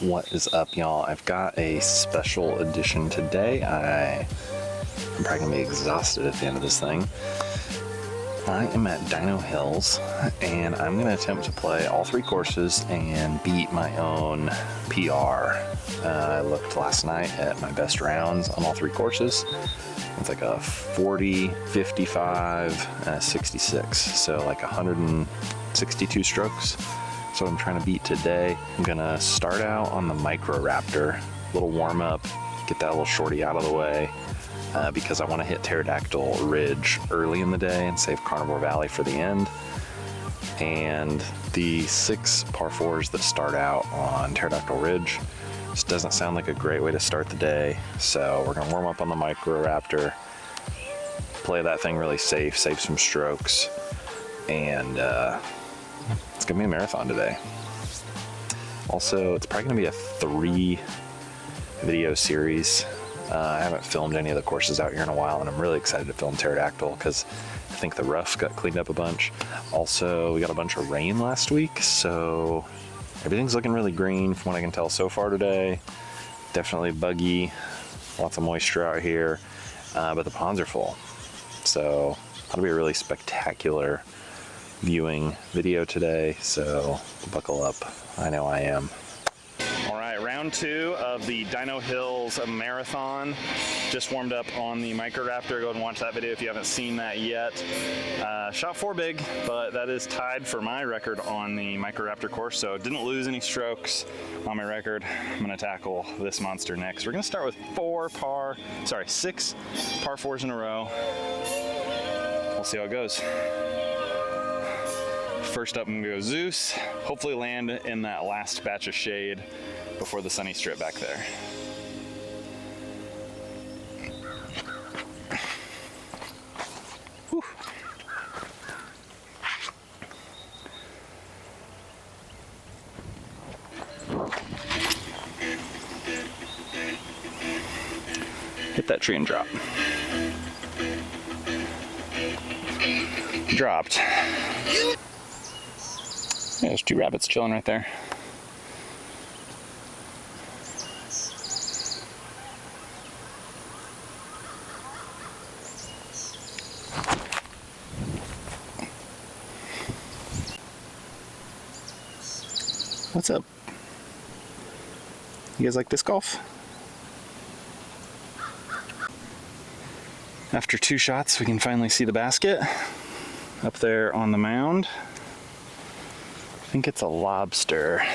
What is up, y'all? I've got a special edition today. I'm probably gonna be exhausted at the end of this thing. I am at Dino Hills, and I'm gonna attempt to play all 3 courses and beat my own PR. I looked last night at my best rounds on all 3 courses. It's like a 40, 55, and a 66, so like 162 strokes. That's what I'm trying to beat today. I'm gonna start out on the Microraptor, little warm up, get that little shorty out of the way, because I want to hit Pterodactyl Ridge early in the day and save Carnivore Valley for the end. And the 6 par 4s that start out on Pterodactyl Ridge just doesn't sound like a great way to start the day. So we're gonna warm up on the Microraptor, play that thing really safe, save some strokes, and it's gonna be a marathon today. Also, it's probably gonna be a 3 video series. I haven't filmed any of the courses out here in a while, and I'm really excited to film Pterodactyl because I think the rough got cleaned up a bunch. Also, we got a bunch of rain last week, so everything's looking really green from what I can tell so far today. Definitely buggy, lots of moisture out here, but the ponds are full. So that'll be a really spectacular viewing video today, so buckle up. I know I am. All right, round 2 of the Dino Hills Marathon. Just warmed up on the Microraptor. Go ahead and watch that video if you haven't seen that yet. Shot 4 big, but that is tied for my record on the Microraptor course, so didn't lose any strokes on my record. I'm gonna tackle this monster next. We're gonna start with 6 par 4s in a row. We'll see how it goes. First up, I'm gonna go Zeus. Hopefully land in that last batch of shade before the sunny strip back there. Whew. Hit that tree and drop. Dropped. Yeah, there's 2 rabbits chilling right there. What's up? You guys like disc golf? After 2 shots, we can finally see the basket up there on the mound. I think it's a lobster.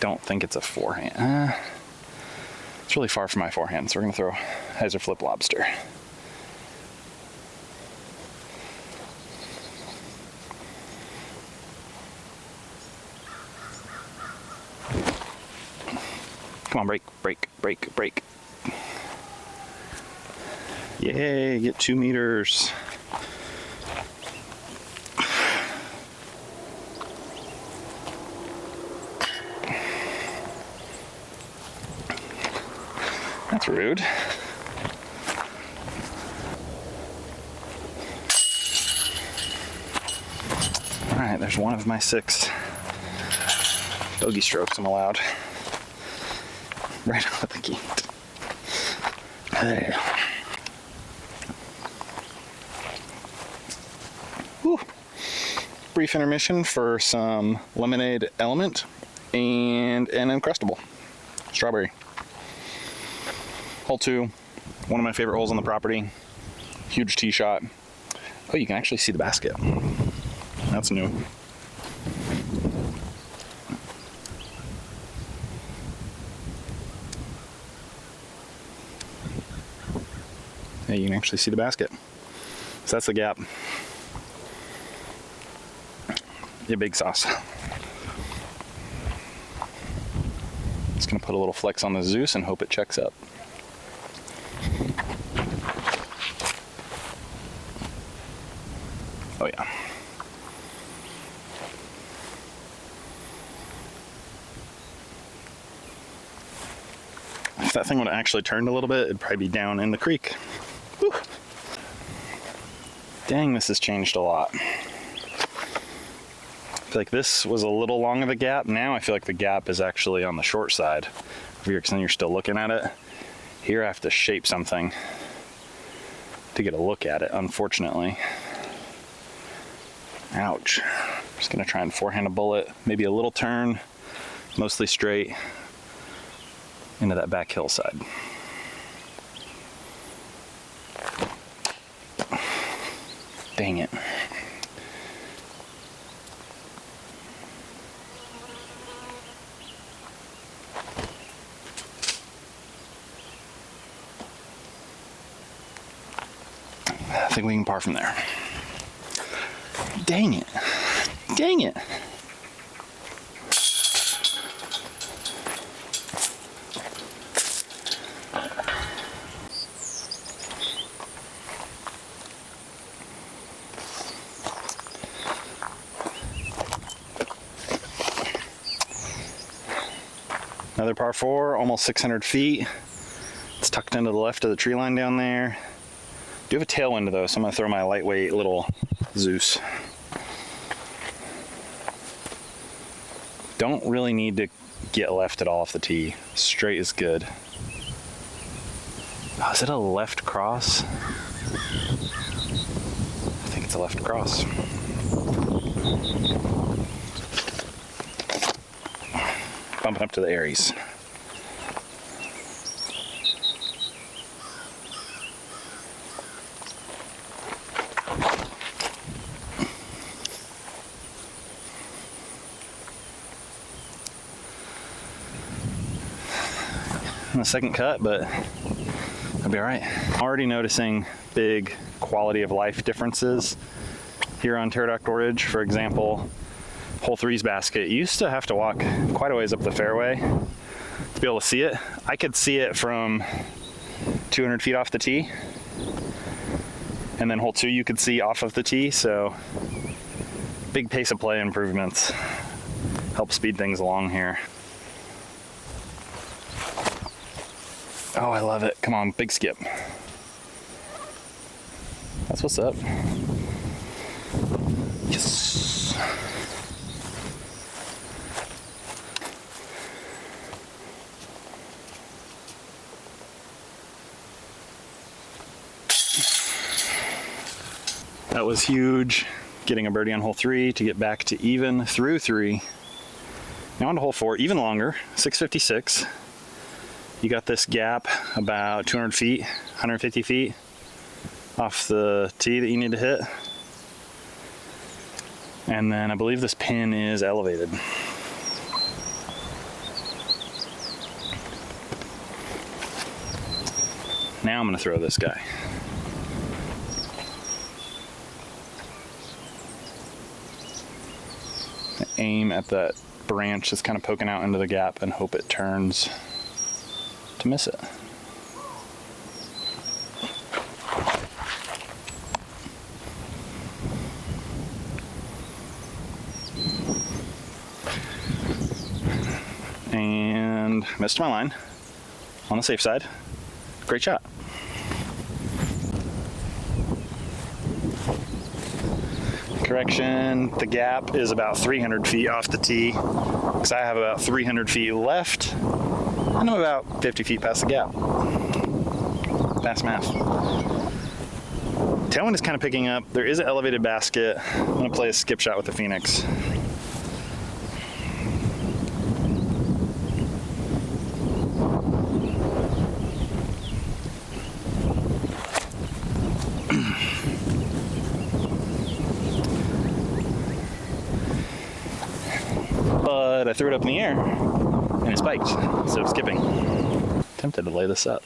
Don't think it's a forehand. It's really far from my forehand, so we're gonna throw hyzer flip lobster. Come on, break, break, break, break. Yay, get 2 meters. That's rude. All right, there's one of my 6 bogey strokes I'm allowed. Right out of the gate. There. Whew. Brief intermission for some lemonade element and an Uncrustable strawberry. Hole 2, one of my favorite holes on the property. Huge tee shot. Oh, you can actually see the basket. That's new. Yeah, you can actually see the basket. So that's the gap. Yeah, big sauce. Just gonna put a little flex on the Zeus and hope it checks up. Oh yeah. If that thing would have actually turned a little bit, it'd probably be down in the creek. Whew. Dang, this has changed a lot. feel like this was a little long of a gap. Now I feel like the gap is actually on the short side over here, because then you're still looking at it. Here I have to shape something to get a look at it, unfortunately. Ouch. I'm just gonna try and forehand a bullet, maybe a little turn, mostly straight, into that back hillside. Dang it. I think we can par from there. Dang it. Dang it. Another par 4, almost 600 feet. It's tucked into the left of the tree line down there. Do have a tailwind though, so I'm gonna throw my lightweight little Zeus. Don't really need to get left at all off the tee. Straight is good. Oh, is it a left cross? I think it's a left cross. Bumping up to the Aries. On the second cut, but I'll be all right. Already noticing big quality of life differences here on Pterodactyl Ridge. For example, hole 3's basket, you used to have to walk quite a ways up the fairway to be able to see it. I could see it from 200 feet off the tee, and then hole 2 you could see off of the tee, so big pace of play improvements help speed things along here. Oh, I love it. Come on, big skip. That's what's up. Yes. That was huge. Getting a birdie on hole 3 to get back to even through 3. Now on to hole 4, even longer, 656. You got this gap about 200 feet, 150 feet off the tee that you need to hit. And then I believe this pin is elevated. Now I'm gonna throw this guy. Aim at that branch that's kind of poking out into the gap and hope it turns to miss it. And missed my line on the safe side. Great shot. Correction, the gap is about 300 feet off the tee, because I have about 300 feet left, and I'm about 50 feet past the gap. Fast math. Tailwind is kind of picking up. There is an elevated basket. I'm going to play a skip shot with the Phoenix. But I threw it up in the air and it spiked instead of skipping. Tempted to lay this up.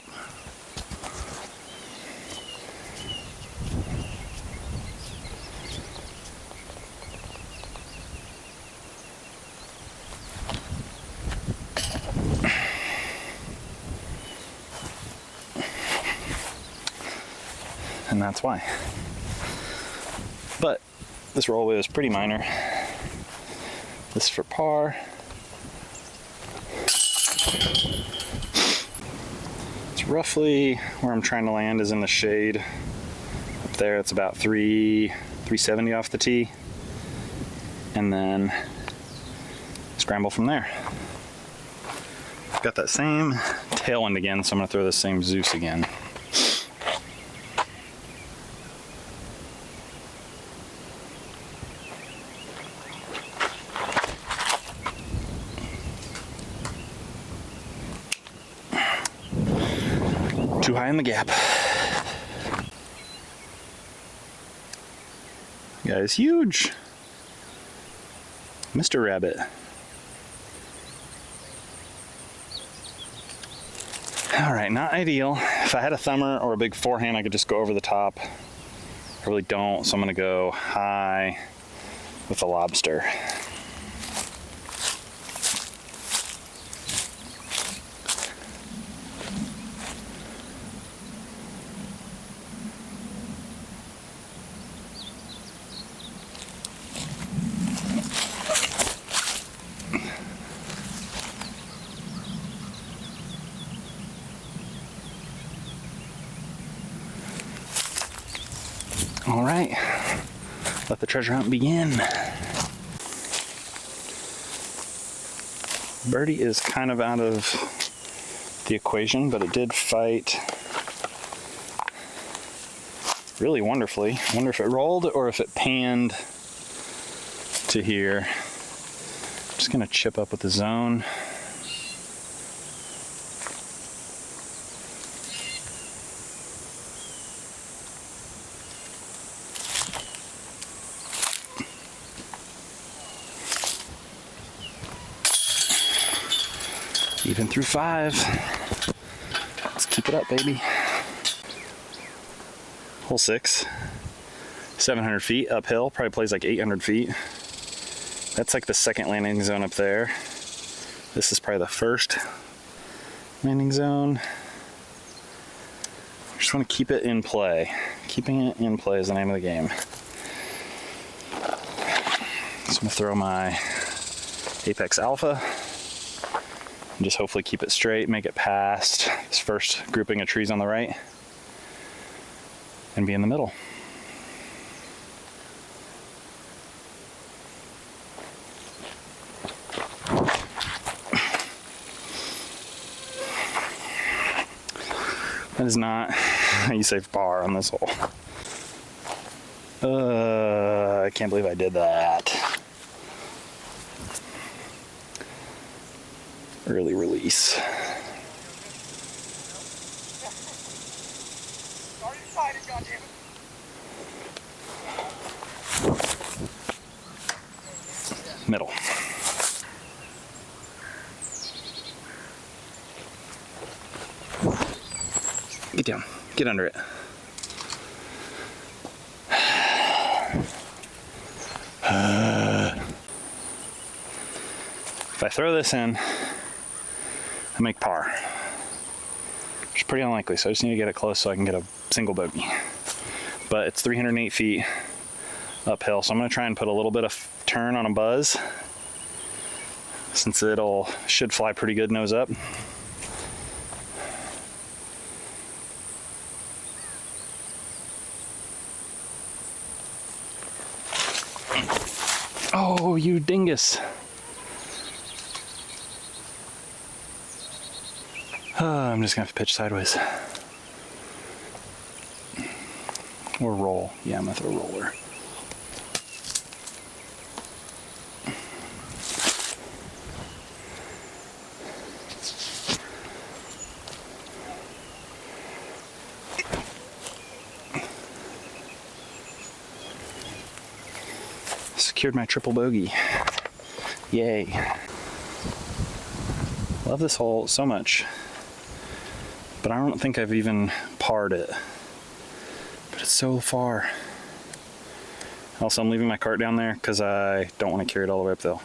And that's why. But this rollaway was pretty minor. This for par. It's roughly where I'm trying to land is in the shade. Up there, it's about 370 off the tee. and then scramble from there. Got that same tailwind again, so I'm gonna throw the same Zeus again. Too high in the gap. Guy is huge. Mr. Rabbit. All right, not ideal. If I had a thumber or a big forehand, I could just go over the top. I really don't, so I'm gonna go high with the lobster. All right, let the treasure hunt begin. Birdie is kind of out of the equation, but it did fight really wonderfully. I wonder if it rolled or if it panned to here. I'm just gonna chip up with the zone. Even through 5. Let's keep it up, baby. Hole 6, 700 feet uphill, probably plays like 800 feet. That's like the second landing zone up there. This is probably the first landing zone. Just want to keep it in play. Keeping it in play is the name of the game. So I'm gonna throw my Apex Alpha. And just hopefully keep it straight, make it past this first grouping of trees on the right, and be in the middle. That is not how you save par on this hole. I can't believe I did that. Early release. Middle. Get down. Get under it. If I throw this in, I make par, which is pretty unlikely, so I just need to get it close so I can get a single bogey. But it's 308 feet uphill, so I'm going to try and put a little bit of turn on a buzz, since should fly pretty good nose up. Oh, you dingus. I'm just gonna have to pitch sideways. Or roll. Yeah, I'm gonna throw a roller. Secured my triple bogey. Yay. Love this hole so much. But I don't think I've even parred it. But it's so far. Also, I'm leaving my cart down there because I don't want to carry it all the way up the hill.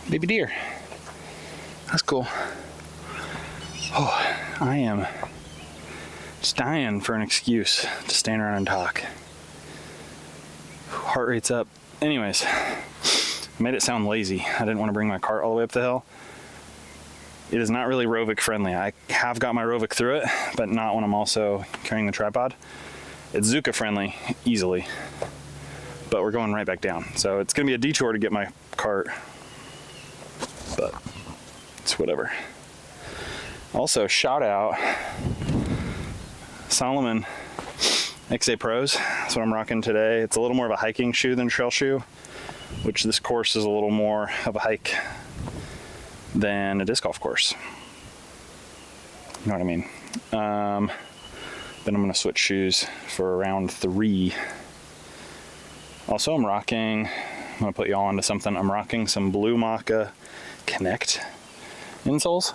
Baby deer. That's cool. Oh, I am just dying for an excuse to stand around and talk. Heart rate's up Anyways, made it sound lazy. I didn't want to bring my cart all the way up the hill. It is not really Rovic friendly. I have got my Rovic through it, but not when I'm also carrying the tripod. It's Zuka friendly, easily. But we're going right back down. So it's gonna be a detour to get my cart, but it's whatever. Also, shout out Solomon XA Pros. That's what I'm rocking today. It's a little more of a hiking shoe than a trail shoe, which this course is a little more of a hike than a disc golf course. You know what I mean? Then I'm gonna switch shoes for round 3. Also, I'm gonna put y'all onto something. I'm rocking some Blue Maca Connect insoles.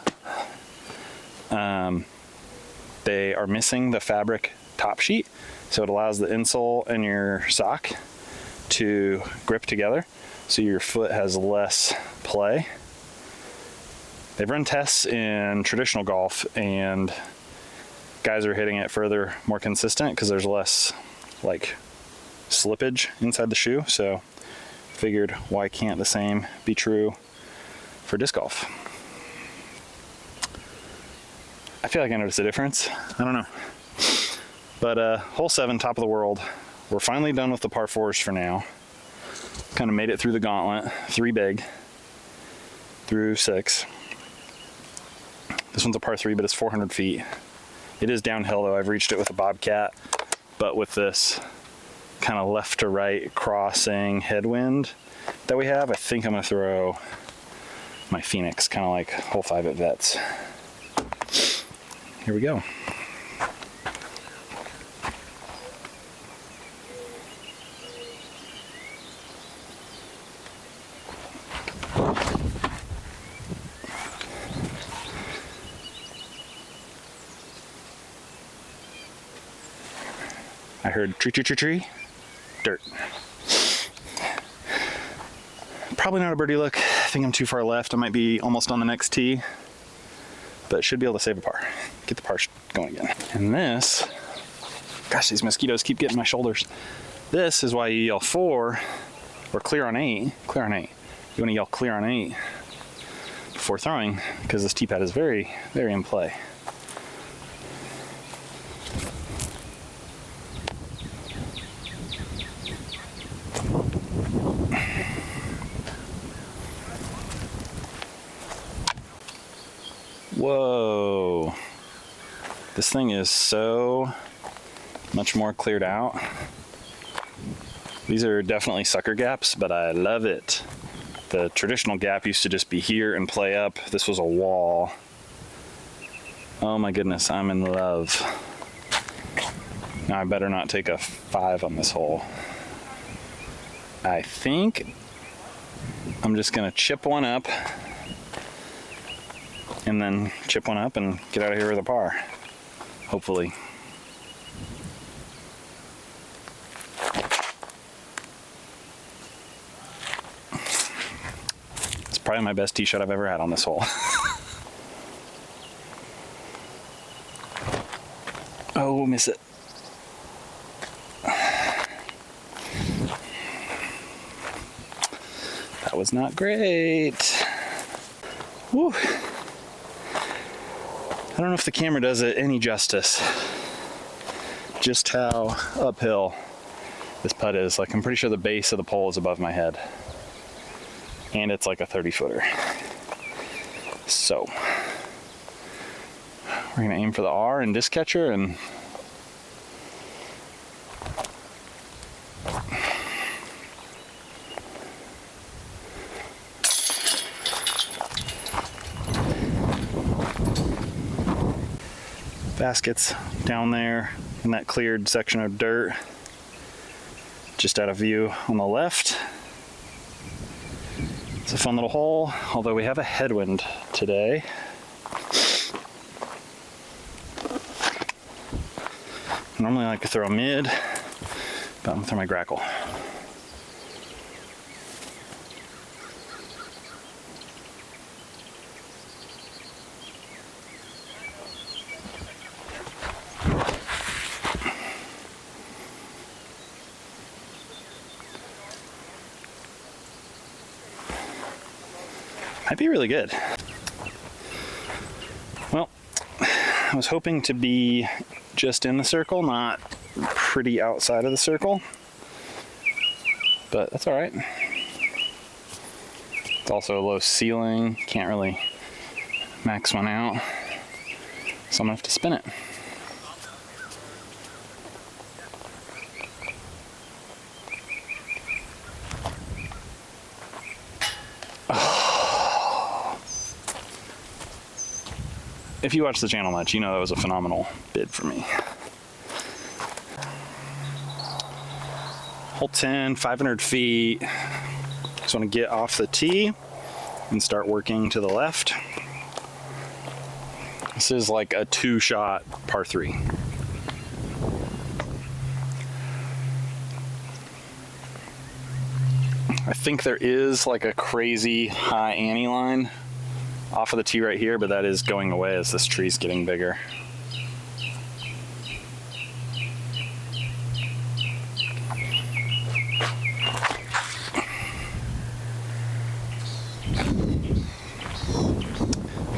They are missing the fabric top sheet, so it allows the insole and your sock to grip together, so your foot has less play. They've run tests in traditional golf, and guys are hitting it further, more consistent, because there's less like slippage inside the shoe. So figured, why can't the same be true for disc golf? I feel like I noticed a difference. I don't know. But hole 7, top of the world. We're finally done with the par 4s for now. Kind of made it through the gauntlet, 3 big, through 6. This one's a par 3, but it's 400 feet. It is downhill though. I've reached it with a bobcat, but with this kind of left to right crossing headwind that we have, I think I'm gonna throw my Phoenix, kind of like hole 5 at Vets. Here we go. I heard tree, tree, tree, tree, dirt. Probably not a birdie look. I think I'm too far left. I might be almost on the next tee, but should be able to save a par. Get the par going again. And this, gosh, these mosquitoes keep getting my shoulders. This is why you yell 4 or clear on 8. Clear on 8. You want to yell clear on 8 before throwing, because this tee pad is very, very in play. Whoa, this thing is so much more cleared out. These are definitely sucker gaps, but I love it. The traditional gap used to just be here and play up. This was a wall. Oh my goodness, I'm in love. Now I better not take a 5 on this hole. I think I'm just gonna chip one up and then chip one up and get out of here with a par, hopefully. It's probably my best tee shot I've ever had on this hole. Oh, miss it. That was not great. Woo. I don't know if the camera does it any justice, just how uphill this putt is. Like, I'm pretty sure the base of the pole is above my head, and it's like a 30-footer. So we're gonna aim for the R and disc catcher, and baskets down there in that cleared section of dirt, just out of view on the left. It's a fun little hole, although we have a headwind today. Normally I like to throw a mid, but I'm gonna throw my grackle. Might be really good. Well, I was hoping to be just in the circle, not pretty outside of the circle, but that's all right. It's also a low ceiling, can't really max one out, so I'm gonna have to spin it. If you watch the channel much, you know that was a phenomenal bid for me. Hole 10, 500 feet. Just want to get off the tee and start working to the left. This is like a 2-shot par 3. I think there is like a crazy high ante line off of the tee right here, but that is going away as this tree's getting bigger.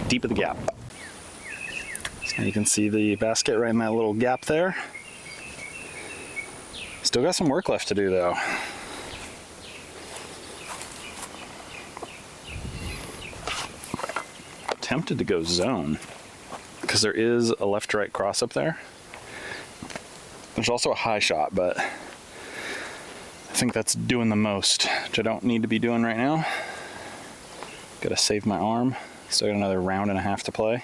Deep of the gap. So you can see the basket right in that little gap there. Still got some work left to do though. Tempted to go zone because there is a left to right cross up there. There's also a high shot, but I think that's doing the most, which I don't need to be doing right now. Gotta save my arm. Still got another round and a half to play.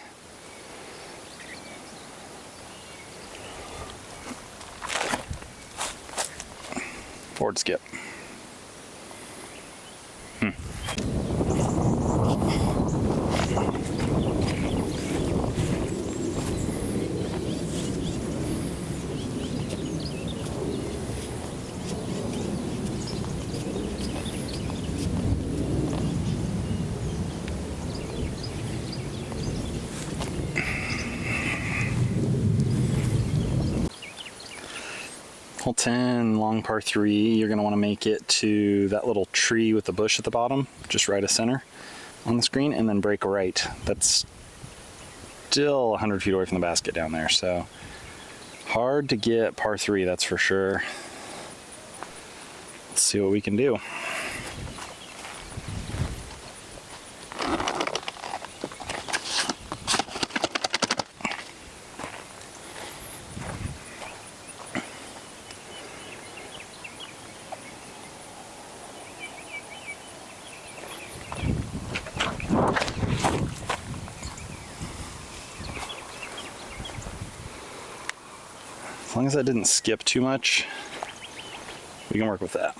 Forward skip. Hole 10, long par 3, you're going to want to make it to that little tree with the bush at the bottom, just right of center on the screen, and then break right. That's still 100 feet away from the basket down there, so hard to get par 3, that's for sure. Let's see what we can do. As long as that didn't skip too much, we can work with that.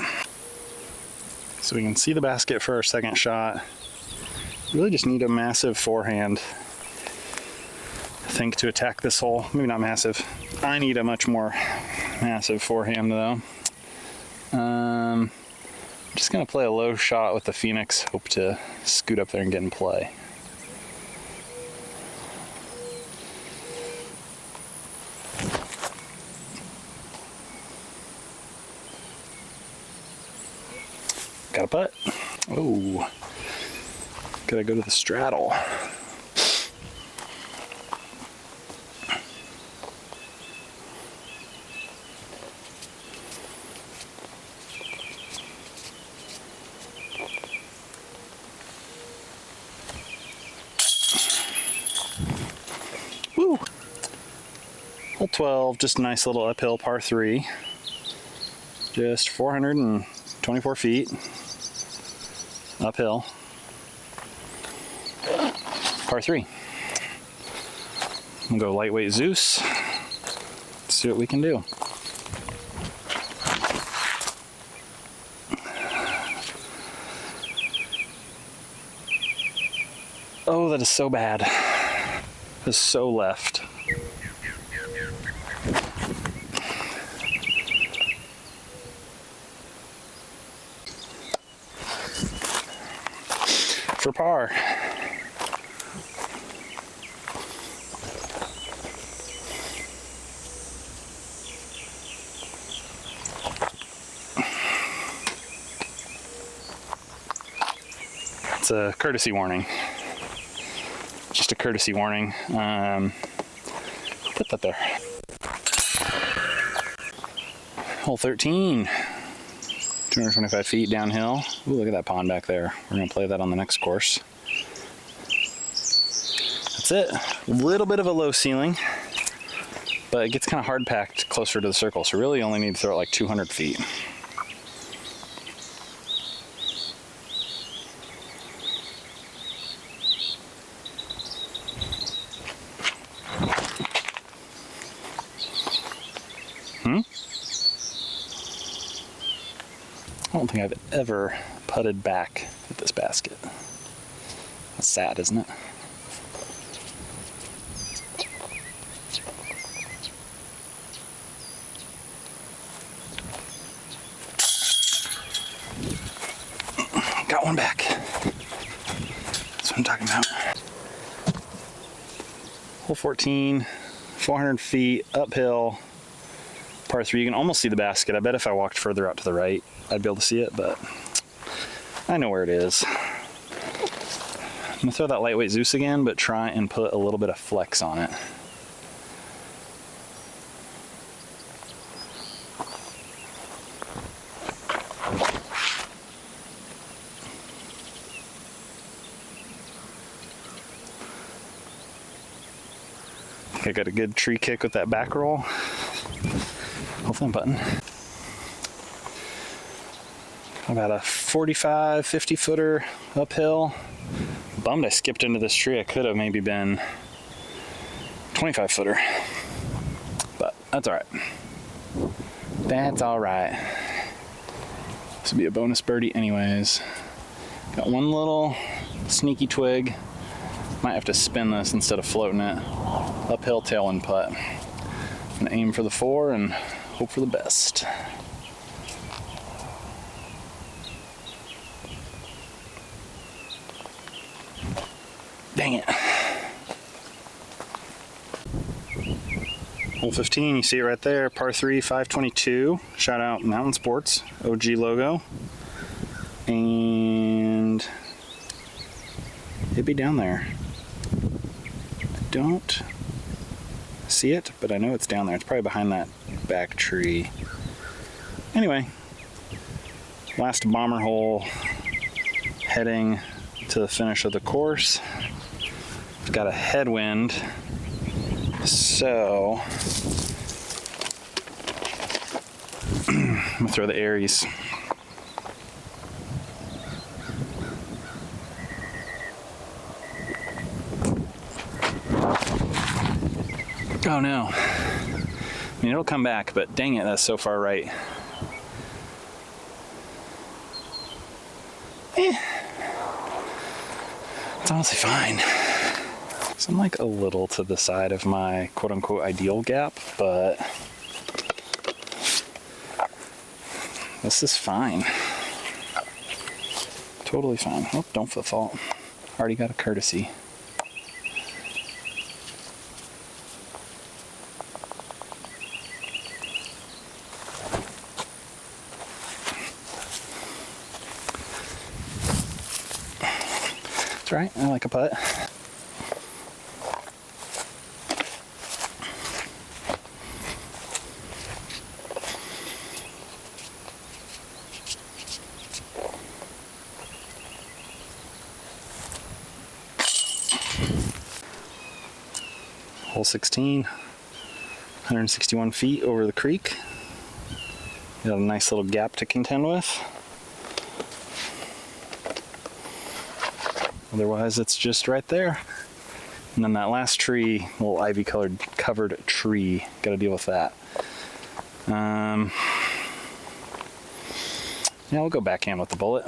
So we can see the basket for our second shot. Really just need a massive forehand, I think, to attack this hole. Maybe not massive. I need a much more massive forehand though. I'm just gonna play a low shot with the Phoenix, hope to scoot up there and get in play. Got a putt. Oh, gotta go to the straddle. Woo! Hole 12, just a nice little uphill par 3. Just 424 feet. Uphill. Par 3. We'll go lightweight Zeus. Let's see what we can do. Oh, that is so bad. That is so left. For par. It's a courtesy warning. Just a courtesy warning. Put that there. Hole 13. 225 feet downhill. Ooh, look at that pond back there. We're gonna play that on the next course. That's it. A little bit of a low ceiling, but it gets kind of hard packed closer to the circle, so really you only need to throw it like 200 feet. I don't think I've ever putted back at this basket. That's sad, isn't it? Got one back. That's what I'm talking about. Hole 14, 400 feet, uphill, par 3. You can almost see the basket. I bet if I walked further out to the right, I'd be able to see it, but I know where it is. I'm gonna throw that lightweight Zeus again, but try and put a little bit of flex on it. I got a good tree kick with that back roll. Hopefully I'm putting. About a 45, 50 footer uphill. Bummed I skipped into this tree. I could have maybe been 25 footer, but that's all right. That's all right. This will be a bonus birdie anyways. Got one little sneaky twig. Might have to spin this instead of floating it. Uphill tailwind putt. I'm gonna aim for the 4 and hope for the best. Dang it. Hole 15, you see it right there, par 3, 522. Shout out Mountain Sports, OG logo. And it'd be down there. I don't see it, but I know it's down there. It's probably behind that back tree. Anyway, last bomber hole, heading to the finish of the course. I've got a headwind, so I'm gonna throw the Aries. Oh no. I mean, it'll come back, but dang it, that's so far right. It's honestly fine. So I'm like a little to the side of my quote-unquote ideal gap, but this is fine. Totally fine. Oh, don't foot fault. Already got a courtesy. That's right, I like a putt. Hole 16, 161 feet over the creek. Got a nice little gap to contend with. Otherwise, it's just right there. And then that last tree, little ivy covered tree, got to deal with that. Yeah, we'll go backhand with the bullet.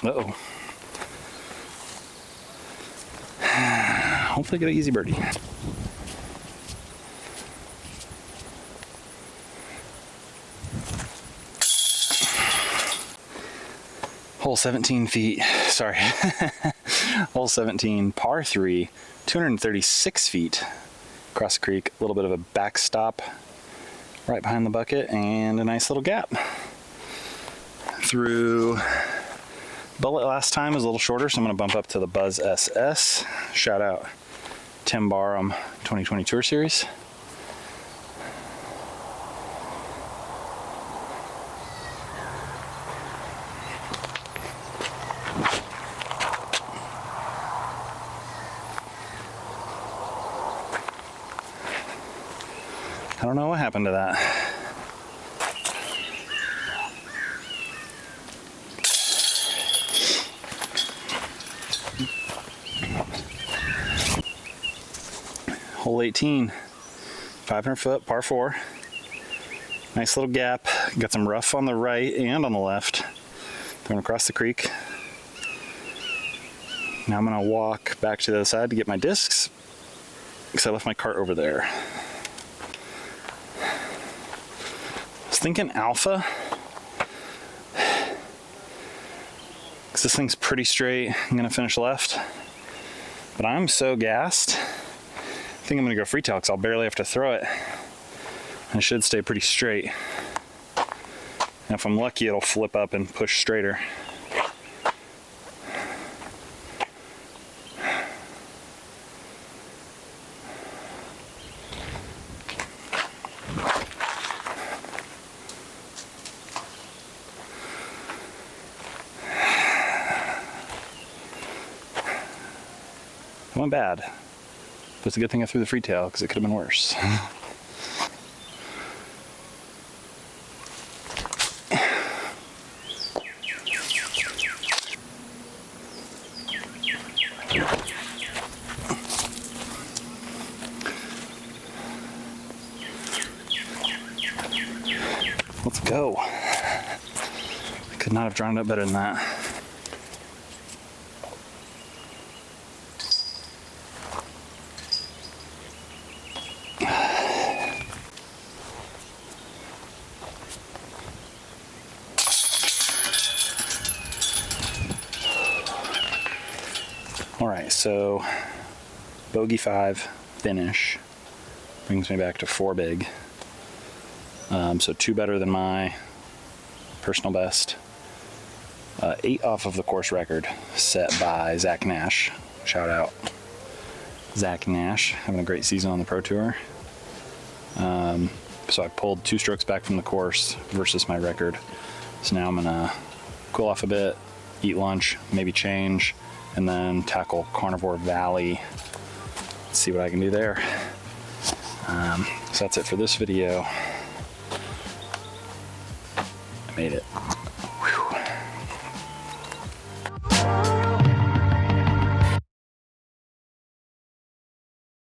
Uh-oh. Hopefully get an easy birdie. Hole 17 feet, sorry. Hole 17, par 3, 236 feet across the creek. A little bit of a backstop right behind the bucket and a nice little gap. Through Bullet last time was a little shorter, so I'm going to bump up to the Buzz SS. Shout out Tim Barham 2020 Tour Series. I don't know what happened to that. Hole 18, 500 foot, par 4. Nice little gap. Got some rough on the right and on the left. Going across the creek. Now I'm gonna walk back to the other side to get my discs, because I left my cart over there. I was thinking alpha, because this thing's pretty straight. I'm gonna finish left, but I'm so gassed. I think I'm gonna go freetail because I'll barely have to throw it. And it should stay pretty straight. And if I'm lucky, it'll flip up and push straighter. It went bad. But it's a good thing I threw the freetail because it could have been worse. Let's go. I could not have drawn it up better than that. All right, so bogey 5 finish brings me back to 4 big. So 2 better than my personal best. 8 off of the course record set by Zach Nash. Shout out Zach Nash, having a great season on the Pro Tour. So I pulled 2 strokes back from the course versus my record. So now I'm gonna cool off a bit, eat lunch, maybe change, and then tackle Carnivore Valley. Let's see what I can do there. So that's it for this video. I made it.